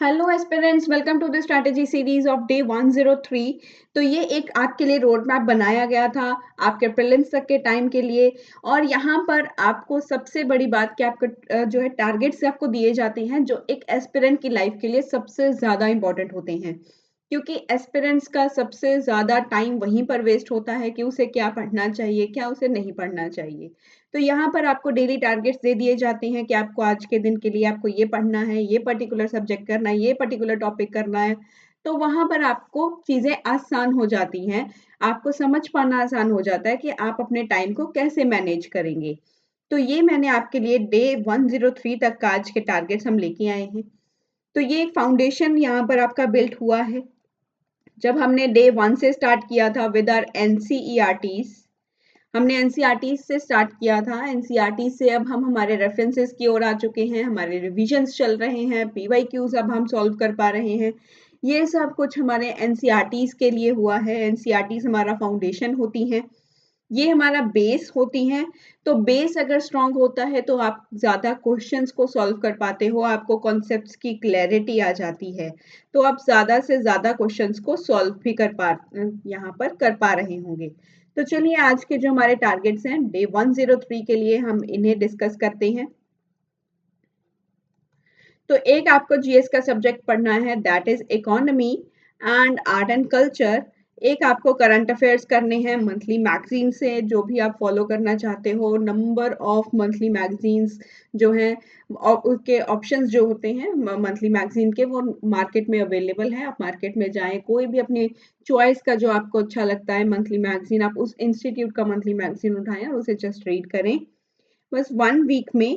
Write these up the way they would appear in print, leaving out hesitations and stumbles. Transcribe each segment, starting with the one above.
Hello aspirants, welcome to the strategy series of day 103। तो ये एक आपके लिए रोड मैप बनाया गया था आपके प्रीलिम्स तक के टाइम के लिए। और यहाँ पर आपको सबसे बड़ी बात कि आपको जो है टारगेट्स आपको दिए जाते हैं जो एक एस्पिरेंट की लाइफ के लिए सबसे ज़्यादा इंपॉर्टेंट होते हैं, क्योंकि एस्पिरेंट्स का सबसे ज़्यादा टाइम वहीं पर वेस्ट होता है कि उसे क्या पढ़ना चाहिए, क्या उसे नहीं पढ़ना चाहिए। तो यहाँ पर आपको डेली टारगेट्स दे दिए जाते हैं कि आपको आज के दिन के लिए आपको ये पढ़ना है, ये पर्टिकुलर सब्जेक्ट करना है, ये पर्टिकुलर टॉपिक करना है। तो वहाँ पर आपको चीज़ें आसान हो जाती हैं, आपको समझ पाना आसान हो जाता है कि आप अपने टाइम को कैसे मैनेज करेंगे। तो ये मैंने आपके लिए डे 103 तक का आज के टारगेट्स हम लेके आए हैं। तो ये एक फाउंडेशन यहाँ पर आपका बिल्ट हुआ है। जब हमने डे 1 से स्टार्ट किया था विद आवर एनसीईआरटीज़, हमने एनसीईआरटी से स्टार्ट किया था। एनसीईआरटी से अब हम हमारे रेफरेंसेस की ओर आ चुके हैं, हमारे रिविजन्स चल रहे हैं, पीवाईक्यूज अब हम सॉल्व कर पा रहे हैं। ये सब कुछ हमारे एनसीईआरटीज के लिए हुआ है। एनसीईआरटीज हमारा फाउंडेशन होती हैं, ये हमारा बेस होती हैं। तो बेस अगर स्ट्रांग होता है तो आप ज़्यादा क्वेश्चंस को सॉल्व कर पाते हो, आपको कॉन्सेप्ट्स की क्लैरिटी आ जाती है, तो आप ज़्यादा से ज़्यादा क्वेश्चंस को सॉल्व भी यहाँ पर कर पा रहे होंगे। तो चलिए आज के जो हमारे टारगेट्स हैं डे 103 के लिए हम इन्हें डिस्कस करते हैं। तो एक आपको जीएस का सब्जेक्ट पढ़ना है, that is economy and art and culture. एक आपको करंट अफेयर्स करने हैं मंथली मैगजीन से, जो भी आप फॉलो करना चाहते हो। नंबर ऑफ मंथली मैगजीन्स जो हैं और उसके ऑप्शंस जो होते हैं मंथली मैगजीन के, वो मार्केट में अवेलेबल है। आप मार्केट में जाएं, कोई भी अपनी चॉइस का जो आपको अच्छा लगता है मंथली मैगजीन, आप उस इंस्टीट्यूट का मंथली मैगजीन उठाएं और उसे जस्ट रीड करें। बस 1 वीक में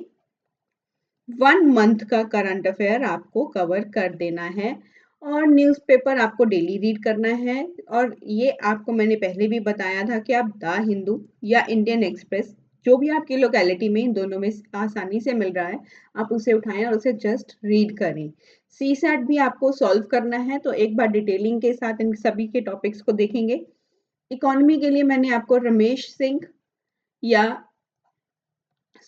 1 मंथ का करंट अफेयर आपको कवर कर देना है। और न्यूज़पेपर आपको डेली रीड करना है। और ये आपको मैंने पहले भी बताया था कि आप द हिंदू या इंडियन एक्सप्रेस, जो भी आपकी लोकेलिटी में इन दोनों में आसानी से मिल रहा है, आप उसे उठाएं और उसे जस्ट रीड करें। सी सैट भी आपको सॉल्व करना है, तो एक बार डिटेलिंग के साथ इन सभी के टॉपिक्स को देखेंगे। इकोनॉमी के लिए मैंने आपको रमेश सिंह या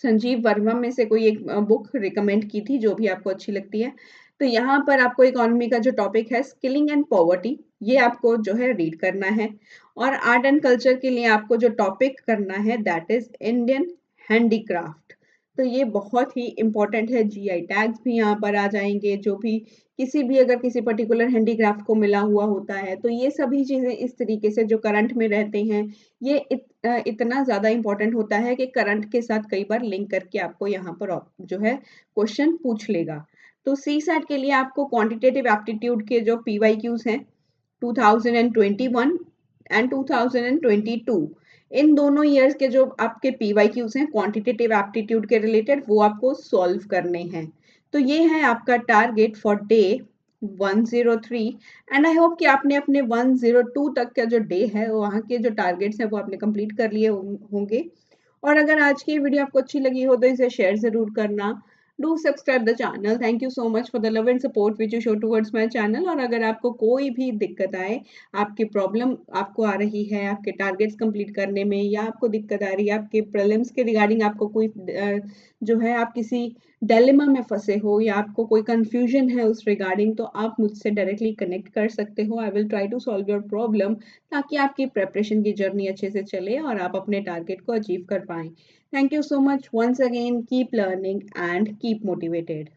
संजीव वर्मा में से कोई एक बुक रिकमेंड की थी, जो भी आपको अच्छी लगती है। तो यहाँ पर आपको इकोनॉमी का जो टॉपिक है स्किलिंग एंड पॉवर्टी, ये आपको जो है रीड करना है। और आर्ट एंड कल्चर के लिए आपको जो टॉपिक करना है दैट इज इंडियन हैंडीक्राफ्ट। तो ये बहुत ही इंपॉर्टेंट है, जीआई टैग्स भी यहाँ पर आ जाएंगे। जो भी किसी भी अगर किसी पर्टिकुलर हैंडीक्राफ्ट को मिला हुआ होता है, तो ये सभी चीज़ें इस तरीके से जो करंट में रहते हैं, ये इतना ज़्यादा इम्पोर्टेंट होता है कि करंट के साथ कई बार लिंक करके आपको यहाँ पर जो है क्वेश्चन पूछ लेगा। तो सी सैट के लिए आपको क्वांटिटेटिव एप्टीट्यूड के जो पीवाईक्यूज हैं 2021 एंड 2022, इन दोनों ईयर्स के जो आपके पीवाईक्यूज हैं क्वांटिटेटिव एप्टीट्यूड के रिलेटेड, वो आपको सॉल्व करने हैं। तो ये है आपका target for day 103। And I hope कि आपने अपने 102 तक का जो डे है, वहाँ के जो टारगेट्स हैं वो आपने कंप्लीट कर लिए होंगे। और अगर आज की वीडियो आपको अच्छी लगी हो तो इसे शेयर ज़रूर करना। Do subscribe the channel. Thank you so much for the love and support which you show towards my channel. और अगर आपको कोई भी दिक्कत आए, आपकी प्रॉब्लम आपको आ रही है आपके टारगेट्स कंप्लीट करने में, या आपको दिक्कत आ रही है आपके प्रीलिम्स के रिगार्डिंग, आपको कोई जो है आप किसी डिलेमा में फंसे हो या आपको कोई कंफ्यूजन है उस रिगार्डिंग, तो आप मुझसे डायरेक्टली कनेक्ट कर सकते हो। I will try to solve your problem, ताकि आपकी प्रेपरेशन की जर्नी अच्छे से चले और आप अपने टारगेट को अचीव कर पाएं। Thank you so much once again. Keep learning and keep motivated.